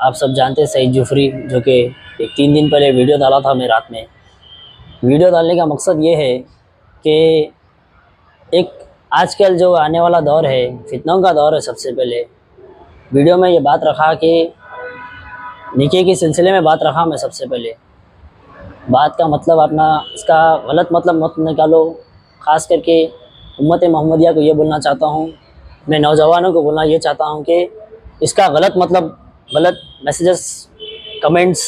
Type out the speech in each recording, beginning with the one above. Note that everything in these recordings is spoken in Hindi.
आप सब जानते हैं सईद जुफरी, जो कि एक 3 दिन पहले वीडियो डाला था मैं रात में। वीडियो डालने का मकसद ये है कि एक आजकल जो आने वाला दौर है, फितनों का दौर है। सबसे पहले वीडियो में ये बात रखा कि निके के सिलसिले में बात रखा मैं। सबसे पहले बात का मतलब अपना, इसका गलत मतलब मत निकालो। ख़ास करके उम्मत मोहम्मदिया को ये बोलना चाहता हूँ, मैं नौजवानों को बोलना ये चाहता हूँ कि इसका गलत मतलब, गलत मैसेजेस, कमेंट्स,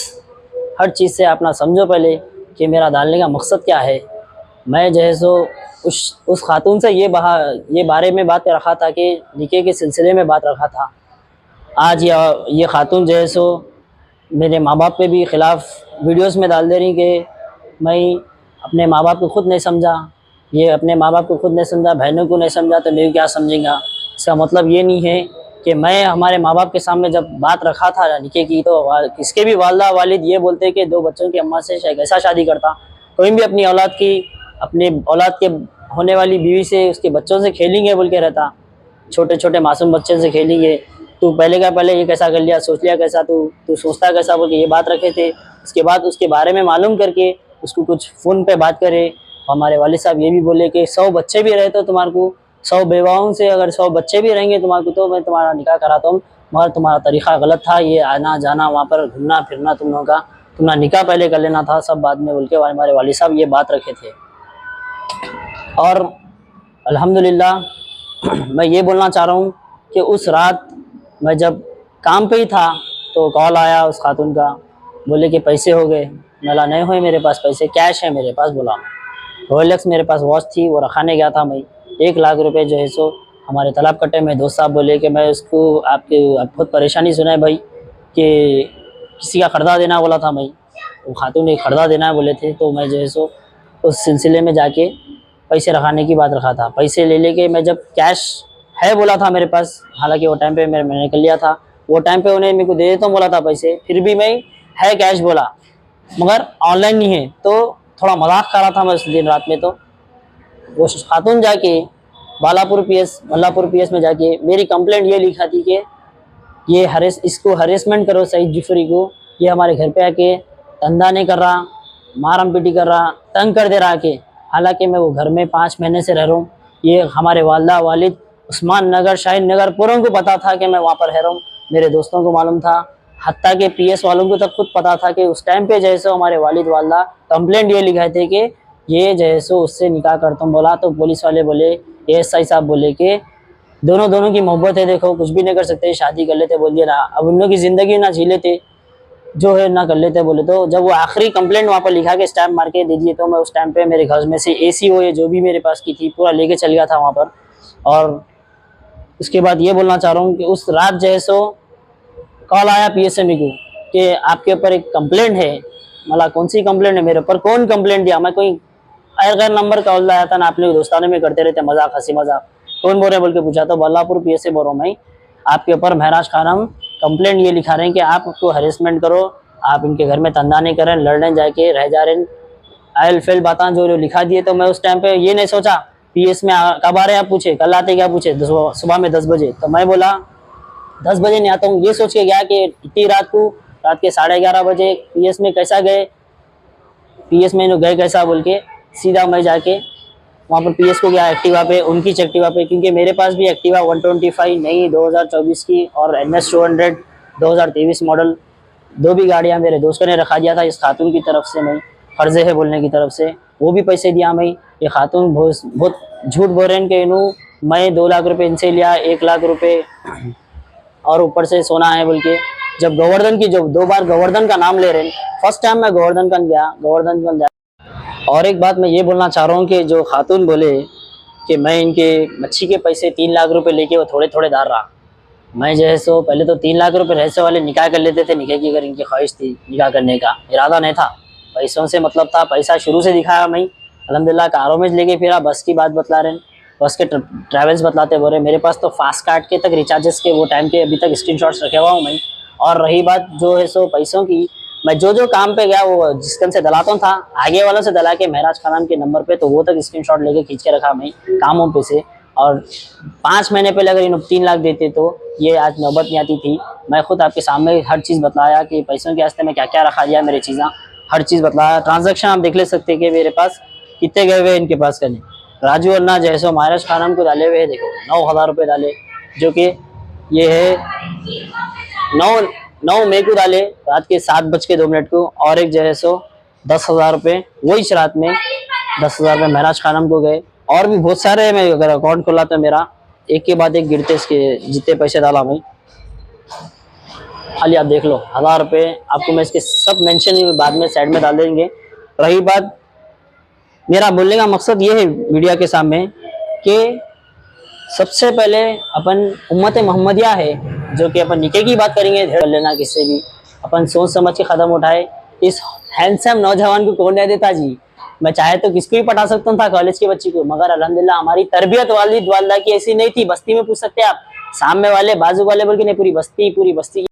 हर चीज़ से अपना समझो पहले कि मेरा डालने का मकसद क्या है। मैं जो है सो उस खातून से ये बारे में बात रखा था कि निके के सिलसिले में बात रखा था। आज ये खातून जो है सो मेरे माँ बाप पे भी ख़िलाफ़ वीडियोस में डाल दे रही कि मैं अपने माँ बाप को खुद नहीं समझा, ये अपने माँ बाप को खुद नहीं समझा, बहनों को नहीं समझा तो मैं क्या समझेंगा। इसका मतलब ये नहीं है कि मैं हमारे माँ बाप के सामने जब बात रखा था निके की, तो किसके भी वालदा वालिद ये बोलते कि 2 बच्चों की अम्मा से कैसा शादी करता। कोई भी अपनी औलाद की, अपने औलाद के होने वाली बीवी से, उसके बच्चों से खेलेंगे बोल के रहता। छोटे छोटे मासूम बच्चे से खेलेंगे। तू पहले का पहले ये कैसा कर लिया, सोच लिया कैसा, तू सोचता कैसा बोल के ये बात रखे थे। उसके बाद उसके बारे में मालूम करके उसको कुछ फ़ोन पे बात करे। हमारे वालिद साहब ये भी बोले कि 100 बच्चे भी रहे तो तुम्हारे को, 100 बेवाओं से अगर 100 बच्चे भी रहेंगे तुम्हारे को, तो मैं तुम्हारा निकाह कराता हूँ, मगर तुम्हारा तरीक़ा गलत था। ये आना जाना, वहाँ पर घूमना फिरना, तुम लोगों का, तुम्हारा निकाह पहले कर लेना था, सब बाद में बोल के हमारे वालिद साहब ये बात रखे थे। और अल्हम्दुलिल्लाह मैं ये बोलना चाह रहा हूँ कि उस रात मैं जब काम पे ही था तो कॉल आया उस खातून का, बोले कि पैसे हो गए। बोला नहीं हुए मेरे पास पैसे, कैश है मेरे पास। बोला रोलेक्स मेरे पास वॉच थी, वो रखाने गया था मैं। 1 लाख रुपए जो है सो हमारे तालाब कट्टे में दोस्त साहब बोले कि मैं उसको आप बहुत परेशानी सुनाए भाई कि किसी का खर्दा देना बोला था मैं। वो खातून ने खर्दा देना बोले थे, तो मैं जो है सो उस सिलसिले में जाके पैसे रखाने की बात रखा था। पैसे ले लेके मैं जब कैश है बोला था मेरे पास, हालांकि वो टाइम पे मैंने निकल लिया था। वो टाइम पे उन्हें मेरे को दे देता हूँ बोला था पैसे, फिर भी मैं है कैश बोला, मगर ऑनलाइन नहीं है। तो थोड़ा मजाक कर रहा था मैं उस दिन रात में। तो वो खातून जाके बल्लापुर पीएस में जाके मेरी कंप्लेंट ये लिखा थी कि ये इसको हरेसमेंट करो सईद जुफरी को, ये हमारे घर पे आके धंधा नहीं कर रहा, मारम पीटी कर रहा, तंग कर दे रहा के। हालांकि मैं वो घर में 5 महीने से रह रहा हूँ। ये हमारे वालदा वालिद उस्मान नगर, शाहीन नगर पूरों को पता था कि मैं वहाँ पर रह रहा हूँ। मेरे दोस्तों को मालूम था, हत्ता के पीएस वालों को तक खुद पता था कि उस टाइम पे जैसे हमारे वालिद वालदा कंप्लेंट ये लिखाए थे कि ये जैसे उससे निकाह करता हूँ बोला। तो पुलिस वाले बोले, एएसआई साहब बोले कि दोनों की मोहब्बत है, देखो कुछ भी नहीं कर सकते, शादी कर लेते बोल दिया ना। अब उन लोगों की ज़िंदगी ना जी लेते, जो है ना कर लेते बोले। तो जब वो आखिरी कंप्लेंट वहाँ पर लिखा के स्टैम्प मार के दे दिए, तो मैं उस टाइम पे मेरे घर में से एसी हो, ये जो भी मेरे पास की थी पूरा लेके चल गया था वहाँ पर। और उसके बाद ये बोलना चाह रहा हूँ कि उस रात जो है सो कॉल आया पीएसएमई को कि आपके ऊपर एक कंप्लेंट है। मतलब कौन सी कंप्लेंट है, मेरे ऊपर कौन कंप्लेंट दिया। मैं कोई गैर नंबर कॉल आया था ना, आप लोग दोस्ताने में करते रहते मजाक, हंसी मजाक, कौन बोल रहे बोल के पूछा। तो बल्लापुर पीएस से बोल रहा हूँ मैं, आपके ऊपर महराज खानम कंप्लेंट ये लिखा रहे हैं कि आप उसको हरेसमेंट करो, आप इनके घर में धंधा नहीं करें, लड़ने जाके रह जा रहे हैं, आयल फेल बातें जो लिखा दिए। तो मैं उस टाइम पे ये नहीं सोचा पीएस में कब आ रहे हैं आप पूछे, कल आते क्या पूछे, सुबह में 10 बजे। तो मैं बोला 10 बजे नहीं आता हूँ, ये सोच के गया कि इतनी रात को, रात के 11:30 बजे पीएस में कैसा गए, पीएस में गए कैसा बोल के सीधा मैं जाके वहाँ पर पीएस को गया एक्टिवा पे, उनकी एक्टिवा पे, क्योंकि मेरे पास भी एक्टिवा 125 नई 2024 की और NS 200 2023 मॉडल, 2 भी गाड़ियाँ मेरे दोस्तों ने रखा दिया था इस खातून की तरफ से। मैं फर्जे है बोलने की तरफ से वो भी पैसे दिया मैं। ये खातून बहुत झूठ बोल रहे हैं कि इन्हों मैं 2 लाख रुपए इनसे लिया, 1 लाख रुपए और ऊपर से सोना है बोल के। जब गोवर्धन की, जब 2 बार गोवर्धन का नाम ले रहे हैं, फर्स्ट टाइम मैं गोवर्धन गया। और एक बात मैं ये बोलना चाह रहा हूँ कि जो खातून बोले कि मैं इनके मच्छी के पैसे 3 लाख रुपए लेके वो थोड़े थोड़े दार रहा, मैं जो है सो पहले तो 3 लाख रुपए रहस्य वाले निकाह कर लेते थे। निकाह की अगर इनकी ख्वाहिश थी, निकाह करने का इरादा नहीं था, पैसों से मतलब था, पैसा शुरू से दिखाया मैं। अल्हम्दुलिल्लाह कारों में लेके फिरा, बस की बात बतला रहे हैं, बस के ट्रैवल्स बतलाते बोल रहे। मेरे पास तो फास्ट कार्ड के तक रिचार्जेस के वो टाइम के अभी तक स्क्रीनशॉट्स रखे हुआ हूँ मैं। और रही बात जो है सो पैसों की, मैं जो काम पे गया वो जिस से दलाता था, आगे वालों से दला के महराज खान के नंबर पे, तो वो तक स्क्रीनशॉट लेके खींच के रखा मैं कामों पे से। और 5 महीने पहले अगर इन्होंने 3 लाख देते तो ये आज नौबत नहीं आती थी। मैं खुद आपके सामने हर चीज़ बताया कि पैसों के वास्ते में क्या क्या रखा दिया, मेरी चीज़ें हर चीज़ बताया। ट्रांजैक्शन आप देख ले सकते हैं कि मेरे पास कितने गए हुए इनके पास करने। राजू अन्ना जैसो महाराज खान को डाले हुए हैं, देखो 9,000 रुपये डाले, जो कि ये है 9 मई को डाले रात के 7:02 को, और एक जो है सो 10,000 रुपये वही रात में 10,000 रुपये महराज खानम को गए। और भी बहुत सारे हैं, मैं अगर अकाउंट खोला तो मेरा एक के बाद एक गिरते इसके जितने पैसे डाला मैं, खाली आप देख लो 1,000 रुपये। आपको मैं इसके सब मेंशन बाद में साइड में डाल देंगे। रही बात, मेरा बोलने का मकसद ये है मीडिया के सामने कि सबसे पहले अपन उम्मत मोहम्मदिया है, जो कि अपन निके की बात करेंगे, कर लेना किससे भी, अपन सोच समझ के कदम उठाए। इस हैंडसम नौजवान को कौन नहीं देता जी, मैं चाहे तो किसको भी पढ़ा सकता था, कॉलेज की बच्ची को, मगर अल्हम्दुलिल्लाह हमारी तरबियत वालिद वालदा की ऐसी नहीं थी। बस्ती में पूछ सकते हैं आप, सामने वाले बाजू वाले बोल के नहीं, पूरी बस्ती